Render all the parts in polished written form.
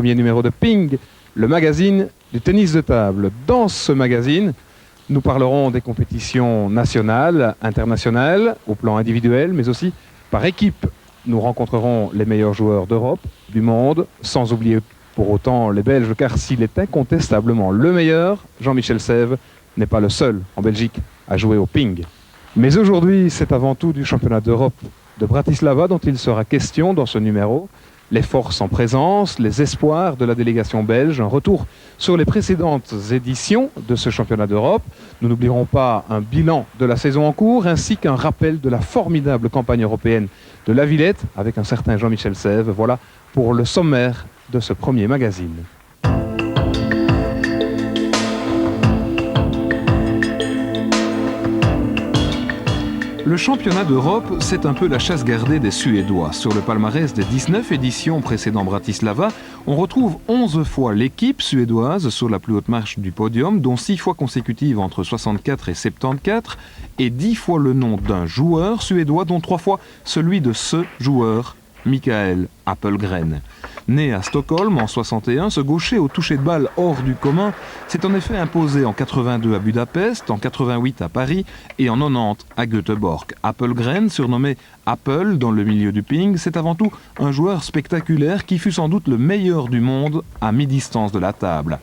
premier numéro de Ping, le magazine du tennis de table. Dans ce magazine, nous parlerons des compétitions nationales, internationales, au plan individuel, mais aussi par équipe. Nous rencontrerons les meilleurs joueurs d'Europe, du monde, sans oublier pour autant les Belges, car s'il est incontestablement le meilleur, Jean-Michel Sèvres n'est pas le seul en Belgique à jouer au ping. Mais aujourd'hui, c'est avant tout du championnat d'Europe de Bratislava dont il sera question dans ce numéro. Les forces en présence, les espoirs de la délégation belge, un retour sur les précédentes éditions de ce championnat d'Europe. Nous n'oublierons pas un bilan de la saison en cours ainsi qu'un rappel de la formidable campagne européenne de la Villette avec un certain Jean-Michel Sèvres. Voilà pour le sommaire de ce premier magazine. Le championnat d'Europe, c'est un peu la chasse gardée des Suédois. Sur le palmarès des 19 éditions précédant Bratislava, on retrouve 11 fois l'équipe suédoise sur la plus haute marche du podium, dont 6 fois consécutives entre 64 et 74, et 10 fois le nom d'un joueur suédois, dont 3 fois celui de ce joueur, Mikael Appelgren. Né à Stockholm en 61, ce gaucher au toucher de balle hors du commun s'est en effet imposé en 82 à Budapest, en 88 à Paris et en 90 à Göteborg. Appelgren, surnommé Apple dans le milieu du ping, c'est avant tout un joueur spectaculaire qui fut sans doute le meilleur du monde à mi-distance de la table.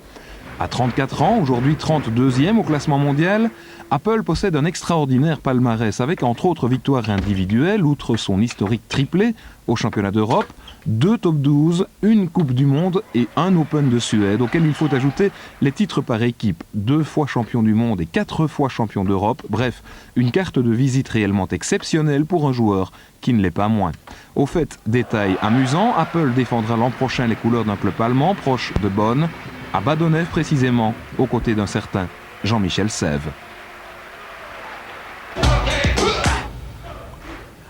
À 34 ans, aujourd'hui 32e au classement mondial, Apple possède un extraordinaire palmarès avec entre autres victoires individuelles, outre son historique triplé au championnat d'Europe, 2 top 12, une Coupe du Monde et un Open de Suède, auquel il faut ajouter les titres par équipe, 2 fois champion du monde et 4 fois champion d'Europe, bref, une carte de visite réellement exceptionnelle pour un joueur qui ne l'est pas moins. Au fait, détail amusant, Apple défendra l'an prochain les couleurs d'un club allemand proche de Bonn, à Badonnev précisément, aux côtés d'un certain Jean-Michel Sèvres.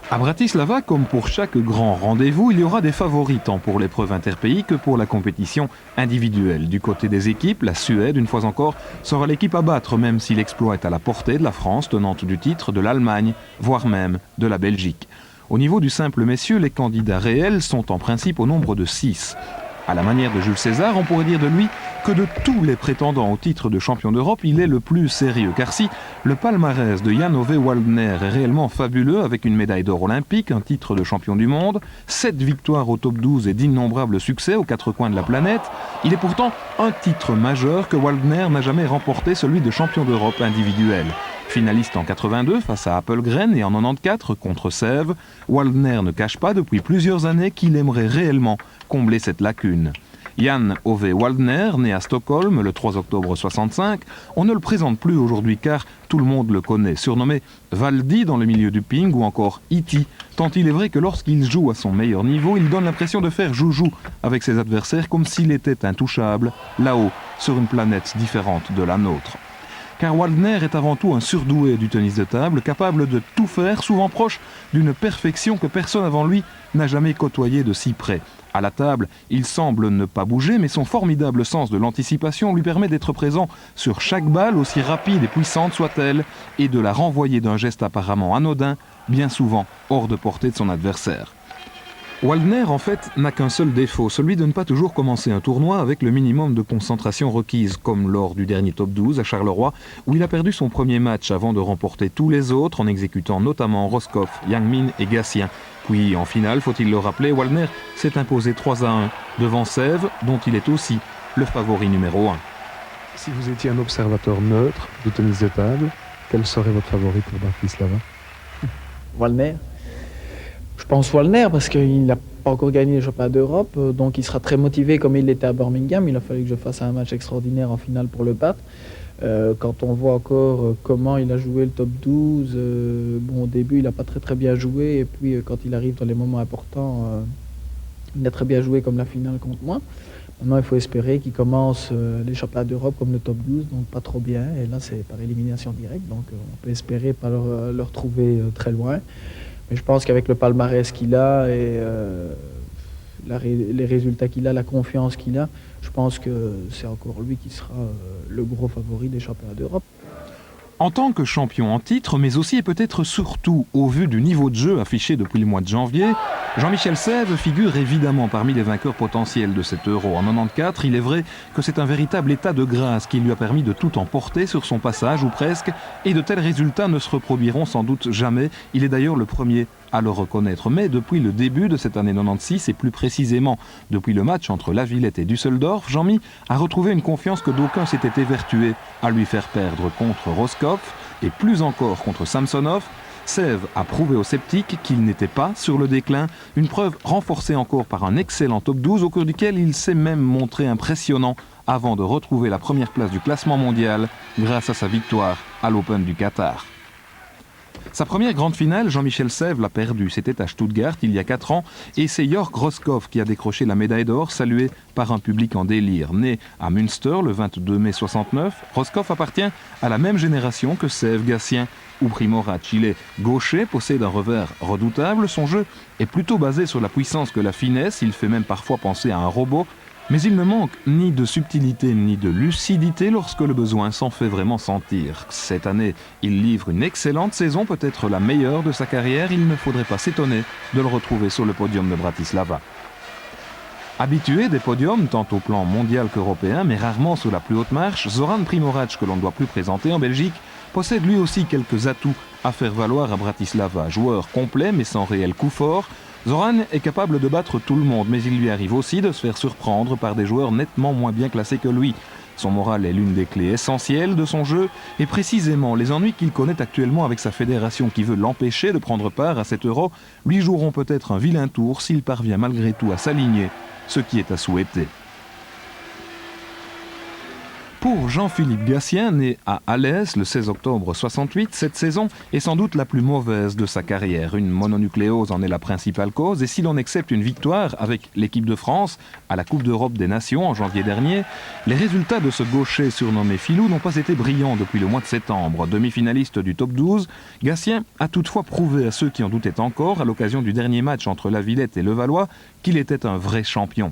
À Bratislava, comme pour chaque grand rendez-vous, il y aura des favoris tant pour l'épreuve interpays que pour la compétition individuelle. Du côté des équipes, la Suède, une fois encore, sera l'équipe à battre, même si l'exploit est à la portée de la France, tenante du titre, de l'Allemagne, voire même de la Belgique. Au niveau du simple messieurs, les candidats réels sont en principe au nombre de 6. À la manière de Jules César, on pourrait dire de lui que de tous les prétendants au titre de champion d'Europe, il est le plus sérieux. Car si le palmarès de Jan Ove Waldner est réellement fabuleux, avec une médaille d'or olympique, un titre de champion du monde, 7 victoires au top 12 et d'innombrables succès aux 4 coins de la planète, il est pourtant un titre majeur que Waldner n'a jamais remporté, celui de champion d'Europe individuel. Finaliste en 82 face à Appelgren et en 94 contre Sèvres, Waldner ne cache pas depuis plusieurs années qu'il aimerait réellement combler cette lacune. Jan Ove Waldner, né à Stockholm le 3 octobre 65, on ne le présente plus aujourd'hui car tout le monde le connaît, surnommé Valdi dans le milieu du ping ou encore E.T., tant il est vrai que lorsqu'il joue à son meilleur niveau, il donne l'impression de faire joujou avec ses adversaires comme s'il était intouchable, là-haut, sur une planète différente de la nôtre. Car Waldner est avant tout un surdoué du tennis de table, capable de tout faire, souvent proche d'une perfection que personne avant lui n'a jamais côtoyée de si près. À la table, il semble ne pas bouger, mais son formidable sens de l'anticipation lui permet d'être présent sur chaque balle, aussi rapide et puissante soit-elle, et de la renvoyer d'un geste apparemment anodin, bien souvent hors de portée de son adversaire. Waldner, en fait, n'a qu'un seul défaut, celui de ne pas toujours commencer un tournoi avec le minimum de concentration requise, comme lors du dernier top 12 à Charleroi, où il a perdu son premier match avant de remporter tous les autres en exécutant notamment Roscoff, Yang Min et Gatien. Puis, en finale, faut-il le rappeler, Waldner s'est imposé 3-1 devant Sèvres, dont il est aussi le favori numéro 1. Si vous étiez un observateur neutre du tennis de table, quel serait votre favori pour Bratislava? Waldner. Je pense Waldner parce qu'il n'a pas encore gagné le championnat d'Europe, donc il sera très motivé comme il l'était à Birmingham. Il a fallu que je fasse un match extraordinaire en finale pour le battre. Quand on voit encore comment il a joué le top 12, bon, au début il n'a pas très bien joué, et puis quand il arrive dans les moments importants, il a très bien joué comme la finale contre moi. Maintenant il faut espérer qu'il commence les championnats d'Europe comme le top 12, donc pas trop bien, et là c'est par élimination directe, donc on peut espérer pas le retrouver très loin. Mais je pense qu'avec le palmarès qu'il a et les résultats qu'il a, la confiance qu'il a, je pense que c'est encore lui qui sera le gros favori des championnats d'Europe. En tant que champion en titre, mais aussi et peut-être surtout au vu du niveau de jeu affiché depuis le mois de janvier, Jean-Michel Sèvres figure évidemment parmi les vainqueurs potentiels de cet Euro. En 94, il est vrai que c'est un véritable état de grâce qui lui a permis de tout emporter sur son passage, ou presque, et de tels résultats ne se reproduiront sans doute jamais. Il est d'ailleurs le premier à le reconnaître. Mais depuis le début de cette année 96, et plus précisément depuis le match entre La Villette et Düsseldorf, Jean-Mi a retrouvé une confiance que d'aucuns s'étaient évertués à lui faire perdre contre Roscoff, et plus encore contre Samsonov. Sèvres a prouvé aux sceptiques qu'il n'était pas sur le déclin, une preuve renforcée encore par un excellent top 12 au cours duquel il s'est même montré impressionnant avant de retrouver la première place du classement mondial grâce à sa victoire à l'Open du Qatar. Sa première grande finale, Jean-Michel Sèvres l'a perdue. C'était à Stuttgart il y a 4 ans et c'est Jörg Roscoff qui a décroché la médaille d'or, salué par un public en délire. Né à Münster le 22 mai 69, Roscoff appartient à la même génération que Sèvres, Gatien ou Primorac. Il est gaucher, possède un revers redoutable. Son jeu est plutôt basé sur la puissance que la finesse. Il fait même parfois penser à un robot. Mais il ne manque ni de subtilité ni de lucidité lorsque le besoin s'en fait vraiment sentir. Cette année, il livre une excellente saison, peut-être la meilleure de sa carrière. Il ne faudrait pas s'étonner de le retrouver sur le podium de Bratislava. Habitué des podiums, tant au plan mondial qu'européen, mais rarement sous la plus haute marche, Zoran Primorac, que l'on ne doit plus présenter en Belgique, possède lui aussi quelques atouts à faire valoir à Bratislava. Joueur complet mais sans réel coup fort, Zoran est capable de battre tout le monde, mais il lui arrive aussi de se faire surprendre par des joueurs nettement moins bien classés que lui. Son moral est l'une des clés essentielles de son jeu, et précisément les ennuis qu'il connaît actuellement avec sa fédération qui veut l'empêcher de prendre part à cet Euro lui joueront peut-être un vilain tour s'il parvient malgré tout à s'aligner, ce qui est à souhaiter. Pour Jean-Philippe Gatien, né à Alès le 16 octobre 68, cette saison est sans doute la plus mauvaise de sa carrière. Une mononucléose en est la principale cause, et si l'on accepte une victoire avec l'équipe de France à la Coupe d'Europe des Nations en janvier dernier, les résultats de ce gaucher surnommé Filou n'ont pas été brillants depuis le mois de septembre. Demi-finaliste du top 12, Gatien a toutefois prouvé à ceux qui en doutaient encore, à l'occasion du dernier match entre La Villette et Levallois, qu'il était un vrai champion.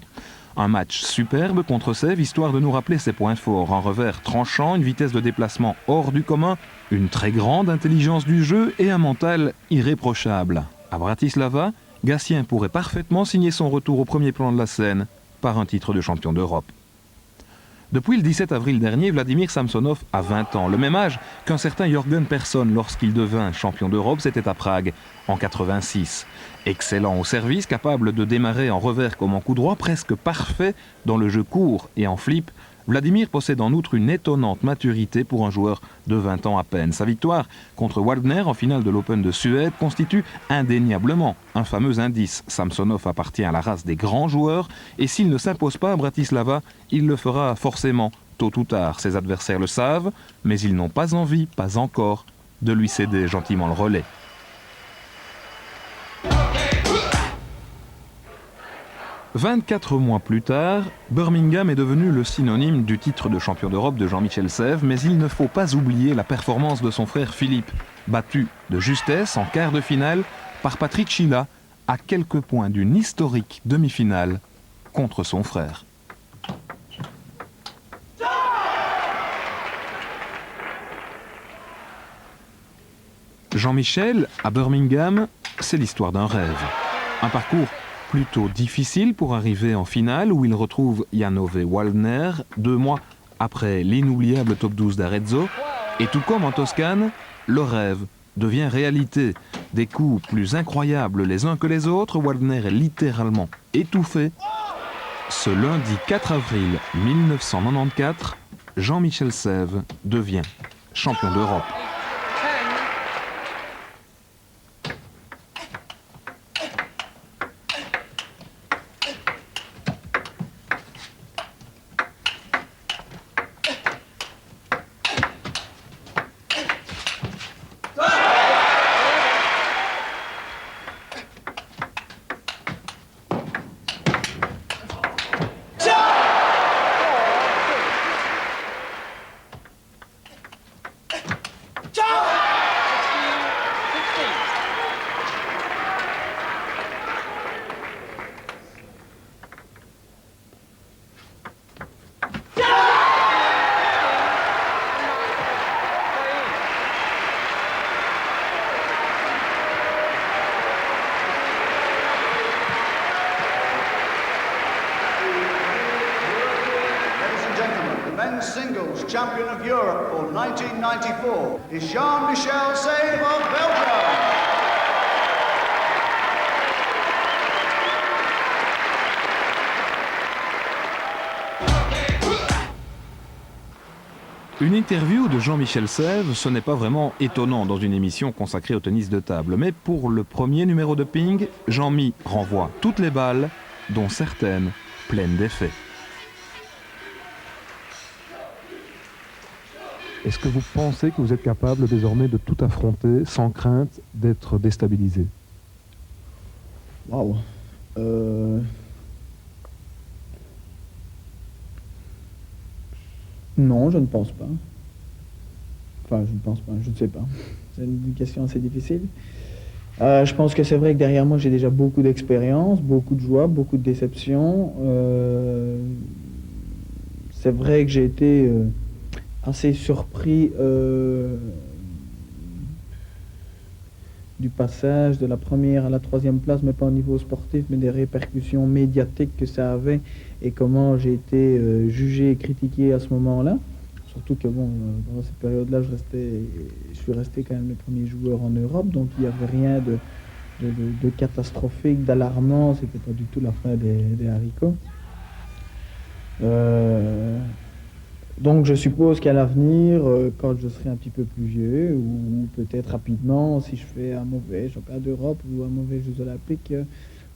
Un match superbe contre Sèvres, histoire de nous rappeler ses points forts. Un revers tranchant, une vitesse de déplacement hors du commun, une très grande intelligence du jeu et un mental irréprochable. À Bratislava, Gatien pourrait parfaitement signer son retour au premier plan de la scène par un titre de champion d'Europe. Depuis le 17 avril dernier, Vladimir Samsonov a 20 ans, le même âge qu'un certain Jürgen Persson lorsqu'il devint champion d'Europe, c'était à Prague, en 86. Excellent au service, capable de démarrer en revers comme en coup droit, presque parfait dans le jeu court et en flip, Vladimir possède en outre une étonnante maturité pour un joueur de 20 ans à peine. Sa victoire contre Waldner en finale de l'Open de Suède constitue indéniablement un fameux indice. Samsonov appartient à la race des grands joueurs et s'il ne s'impose pas à Bratislava, il le fera forcément tôt ou tard. Ses adversaires le savent, mais ils n'ont pas envie, pas encore, de lui céder gentiment le relais. « 24 mois plus tard, Birmingham est devenu le synonyme du titre de champion d'Europe de Jean-Michel Sèvres, mais il ne faut pas oublier la performance de son frère Philippe, battu de justesse en quart de finale par Patrick Chila, à quelques points d'une historique demi-finale contre son frère. Jean-Michel, à Birmingham, c'est l'histoire d'un rêve. Un parcours plutôt difficile pour arriver en finale où il retrouve Jan-Ove Waldner 2 mois après l'inoubliable top 12 d'Arezzo. Et tout comme en Toscane, le rêve devient réalité. Des coups plus incroyables les uns que les autres, Waldner est littéralement étouffé. Ce lundi 4 avril 1994, Jean-Michel Sèvres devient champion d'Europe. men's singles champion of Europe for 1994 is Jean-Michel Save of Belgium. Une interview de Jean-Michel Sève, ce n'est pas vraiment étonnant dans une émission consacrée au tennis de table. Mais pour le premier numéro de Ping, Jean-Mi renvoie toutes les balles, dont certaines pleines d'effets. Est-ce que vous pensez que vous êtes capable désormais de tout affronter sans crainte d'être déstabilisé? Waouh. Non, je ne pense pas. Enfin, je ne pense pas, je ne sais pas. C'est une question assez difficile. Je pense que c'est vrai que derrière moi, j'ai déjà beaucoup d'expérience, beaucoup de joie, beaucoup de déception. C'est vrai que j'ai été assez surpris du passage de la première à la troisième place, mais pas au niveau sportif, mais des répercussions médiatiques que ça avait et comment j'ai été jugé et critiqué à ce moment-là. Surtout que bon, dans cette période-là, je suis resté quand même le premier joueur en Europe, donc il n'y avait rien de catastrophique, d'alarmant, c'était pas du tout la fin des haricots. Donc je suppose qu'à l'avenir, quand je serai un petit peu plus vieux, ou peut-être rapidement, si je fais un mauvais championnat d'Europe ou un mauvais Jeux Olympiques,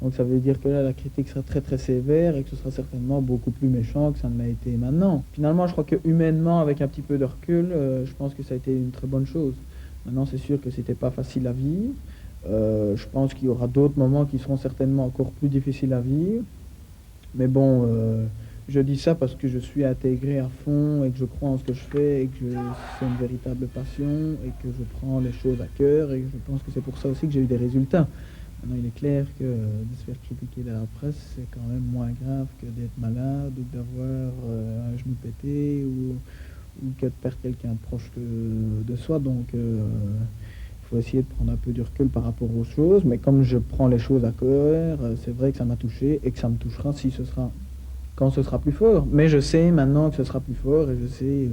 donc ça veut dire que là la critique sera très très sévère et que ce sera certainement beaucoup plus méchant que ça ne l'a été maintenant. Finalement, je crois que humainement, avec un petit peu de recul, je pense que ça a été une très bonne chose. Maintenant, c'est sûr que c'était pas facile à vivre. Je pense qu'il y aura d'autres moments qui seront certainement encore plus difficiles à vivre. Mais bon, je dis ça parce que je suis intégré à fond et que je crois en ce que je fais et que c'est une véritable passion et que je prends les choses à cœur et je pense que c'est pour ça aussi que j'ai eu des résultats. Maintenant, il est clair que de se faire critiquer dans la presse, c'est quand même moins grave que d'être malade ou d'avoir un genou pété ou que de perdre quelqu'un de proche de soi. Donc, il faut essayer de prendre un peu du recul par rapport aux choses. Mais comme je prends les choses à cœur, c'est vrai que ça m'a touché et que ça me touchera quand ce sera plus fort. Mais je sais maintenant que ce sera plus fort et je sais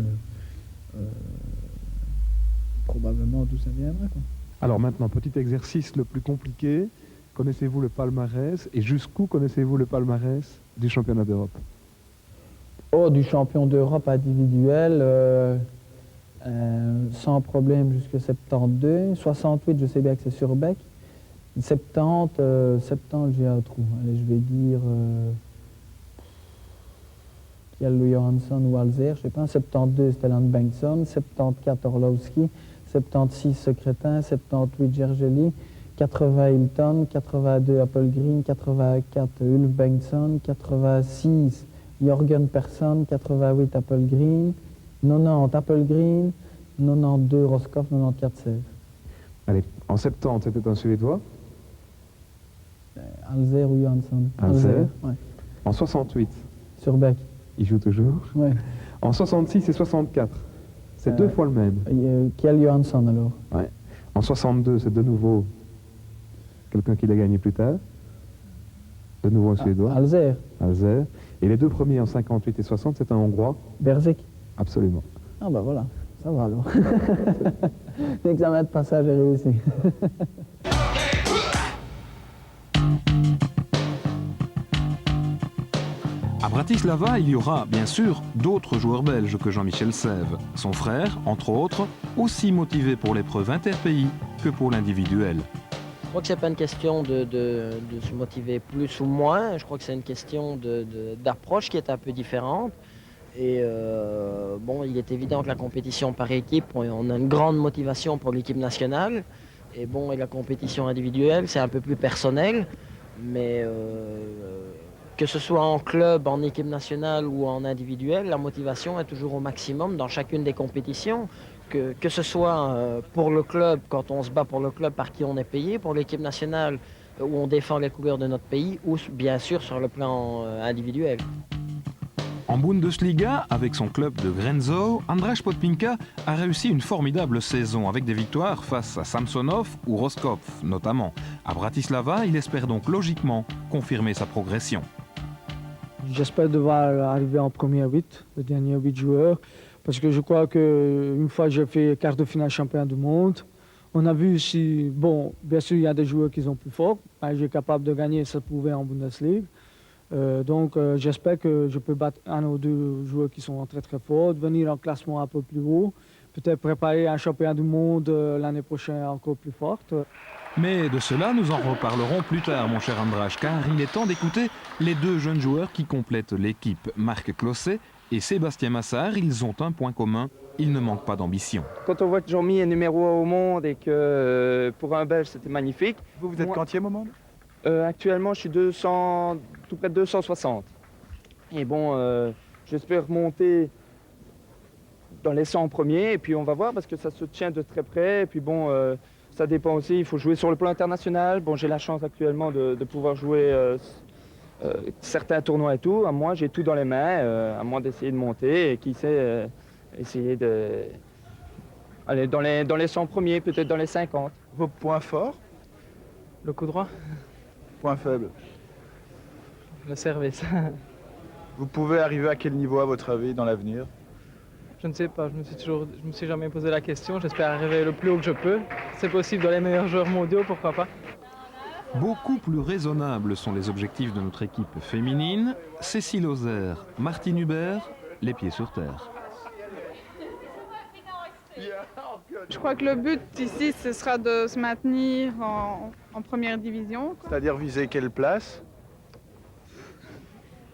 probablement d'où ça viendra, quoi. Alors maintenant, petit exercice le plus compliqué. Connaissez-vous le palmarès et jusqu'où connaissez-vous le palmarès du championnat d'Europe? Oh, du champion d'Europe individuel, sans problème jusqu'à 72. 68, je sais bien que c'est sur Bec. 70, j'ai un trou. Allez, je vais dire Kjell Johansson ou Alzer, je sais pas. 72, c'était Land Bengtsson. 74, Orlowski. 76, Secrétin. 78, Gergely. 80, Hilton. 82, Appelgren. 84, Ulf Bengtsson. 86, Jorgen Persson. 88, Appelgren. 90, Appelgren. 92, Roscoff. 94, Sève. Allez, en 70, c'était un Suédois. Alzer ou Johansson. Alzer. Ouais. En 68, Sur Bec. il joue toujours. Ouais. En 66 et 64, c'est deux fois le même. Kjell Johansson alors. Ouais. En 62, c'est de nouveau quelqu'un qui l'a gagné plus tard. De nouveau un Suédois. Alzer. Alzer. Et les deux premiers en 58 et 60, c'est un Hongrois. Berzik. Absolument. Ah bah voilà, ça va alors. L'examen de passage est réussi. À Bratislava, il y aura bien sûr d'autres joueurs belges que Jean-Michel Sève. Son frère, entre autres, aussi motivé pour l'épreuve interpays que pour l'individuel. Je crois que c'est pas une question de se motiver plus ou moins. Je crois que c'est une question d'approche qui est un peu différente. Et bon, il est évident que la compétition par équipe, on a une grande motivation pour l'équipe nationale. Et bon, et la compétition individuelle, c'est un peu plus personnel. Mais que ce soit en club, en équipe nationale ou en individuel, la motivation est toujours au maximum dans chacune des compétitions. Que ce soit pour le club, quand on se bat pour le club par qui on est payé, pour l'équipe nationale où on défend les couleurs de notre pays, ou bien sûr sur le plan individuel. En Bundesliga, avec son club de Grenzow, András Podpinka a réussi une formidable saison avec des victoires face à Samsonov ou Roscoff notamment. À Bratislava, il espère donc logiquement confirmer sa progression. J'espère devoir arriver en première 8, le dernier 8 joueurs, parce que je crois qu'une fois j'ai fait quart de finale championnat du monde, on a vu si, bon, bien sûr il y a des joueurs qui sont plus forts, mais j'ai capable de gagner, ça pouvait en Bundesliga. Donc j'espère que je peux battre un ou deux joueurs qui sont très très forts, venir en classement un peu plus haut, peut-être préparer un championnat du monde l'année prochaine encore plus forte. Mais de cela, nous en reparlerons plus tard, mon cher András, car il est temps d'écouter les deux jeunes joueurs qui complètent l'équipe, Marc Closet et Sébastien Massard. Ils ont un point commun, ils ne manquent pas d'ambition. Quand on voit que Jean-Mi est numéro 1 au monde et que pour un Belge c'était magnifique. Vous êtes quantième au monde? Actuellement je suis 200, tout près de 260. Et bon, j'espère monter dans les 100 premiers et puis on va voir parce que ça se tient de très près. Et puis bon, ça dépend aussi, il faut jouer sur le plan international. Bon, j'ai la chance actuellement de pouvoir jouer certains tournois et tout. Moi j'ai tout dans les mains, à moi d'essayer de monter et qui sait essayer de aller dans les 100 premiers, peut-être dans les 50. Vos points forts? Le coup droit, Points faibles? le service. Vous pouvez arriver à quel niveau à votre avis dans l'avenir? Je ne sais pas, je me suis jamais posé la question. J'espère arriver le plus haut que je peux. C'est possible dans les meilleurs joueurs mondiaux, pourquoi pas. Beaucoup plus raisonnables sont les objectifs de notre équipe féminine. Cécile Ozer, Martine Hubert, les pieds sur terre. Je crois que le but ici, ce sera de se maintenir en première division. C'est-à-dire viser quelle place?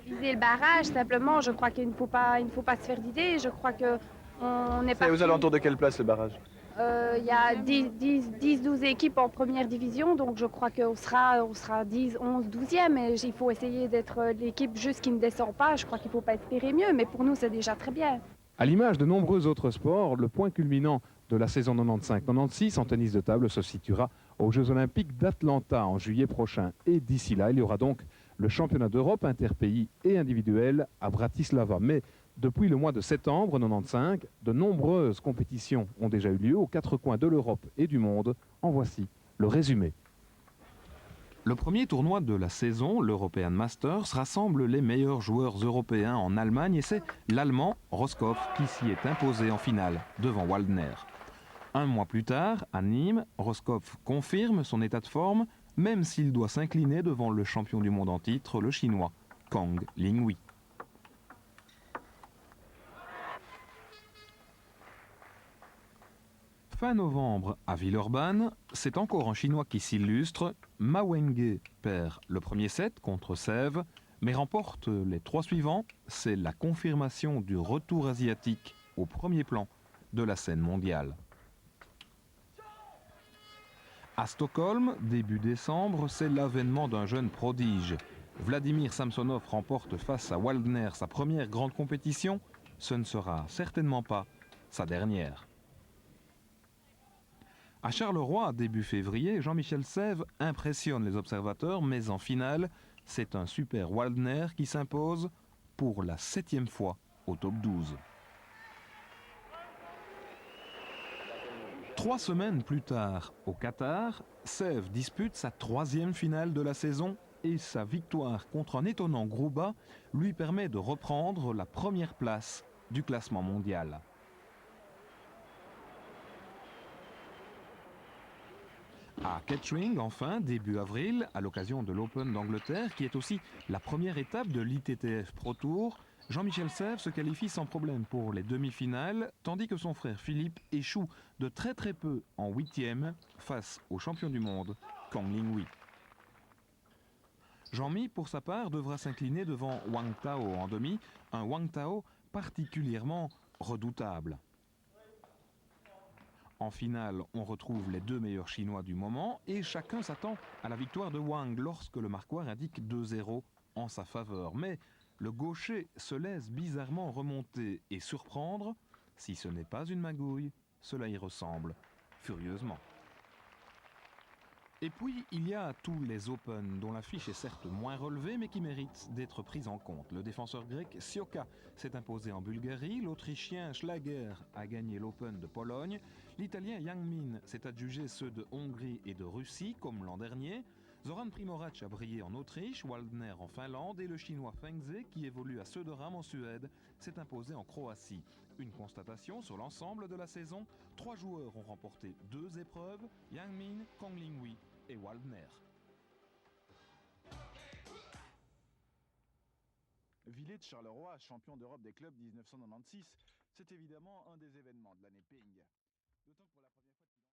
Viser le barrage, simplement, je crois qu'il ne faut pas se faire d'idées. Je crois qu'on est C'est aux alentours de quelle place le barrage? Il y a 10-12 équipes en première division, donc je crois qu'on sera 10, 11, 12e. Et il faut essayer d'être l'équipe juste qui ne descend pas. Je crois qu'il ne faut pas espérer mieux, mais pour nous, c'est déjà très bien. À l'image de nombreux autres sports, le point culminant de la saison 95-96 en tennis de table se situera aux Jeux Olympiques d'Atlanta en juillet prochain. Et d'ici là, il y aura donc le championnat d'Europe interpays et individuel à Bratislava. Mais depuis le mois de septembre 95, de nombreuses compétitions ont déjà eu lieu aux quatre coins de l'Europe et du monde. En voici le résumé. Le premier tournoi de la saison, l'European Masters, rassemble les meilleurs joueurs européens en Allemagne et c'est l'Allemand Roscoff qui s'y est imposé en finale devant Waldner. Un mois plus tard, à Nîmes, Roscoff confirme son état de forme, même s'il doit s'incliner devant le champion du monde en titre, le Chinois Kang Linghui. Fin novembre, à Villeurbanne, c'est encore un Chinois qui s'illustre. Ma Wenge perd le premier set contre Sèvres, mais remporte les trois suivants. C'est la confirmation du retour asiatique au premier plan de la scène mondiale. À Stockholm, début décembre, c'est l'avènement d'un jeune prodige. Vladimir Samsonov remporte face à Waldner sa première grande compétition. Ce ne sera certainement pas sa dernière. À Charleroi, début février, Jean-Michel Sèvres impressionne les observateurs, mais en finale, c'est un super Waldner qui s'impose pour la 7e fois au top 12. 3 semaines plus tard, au Qatar, Sèvres dispute sa 3e finale de la saison et sa victoire contre un étonnant Grouba lui permet de reprendre la première place du classement mondial. À Kettering, enfin, début avril, à l'occasion de l'Open d'Angleterre, qui est aussi la première étape de l'ITTF Pro Tour, Jean-Michel Sèvres se qualifie sans problème pour les demi-finales, tandis que son frère Philippe échoue de très peu en 8e face au champion du monde, Kang Linghui. Jean-Mi, pour sa part, devra s'incliner devant Wang Tao en demi, un Wang Tao particulièrement redoutable. En finale, on retrouve les deux meilleurs Chinois du moment et chacun s'attend à la victoire de Wang lorsque le marquoir indique 2-0 en sa faveur. Mais le gaucher se laisse bizarrement remonter et surprendre. Si ce n'est pas une magouille, cela y ressemble furieusement. Et puis, il y a tous les Open, dont l'affiche est certes moins relevée, mais qui mérite d'être prise en compte. Le défenseur grec Sioka s'est imposé en Bulgarie, l'Autrichien Schlager a gagné l'Open de Pologne, l'Italien Yang Min s'est adjugé ceux de Hongrie et de Russie, comme l'an dernier, Zoran Primorac a brillé en Autriche, Waldner en Finlande et le chinois Feng Ze, qui évolue à Söderhamn en Suède, s'est imposé en Croatie. Une constatation sur l'ensemble de la saison, 3 joueurs ont remporté 2 épreuves, Yang Min, Kong Linghui et Waldner. Villers de Charleroi, champion d'Europe des clubs 1996, c'est évidemment un des événements de l'année Ping. D'autant que pour la première fois depuis longtemps...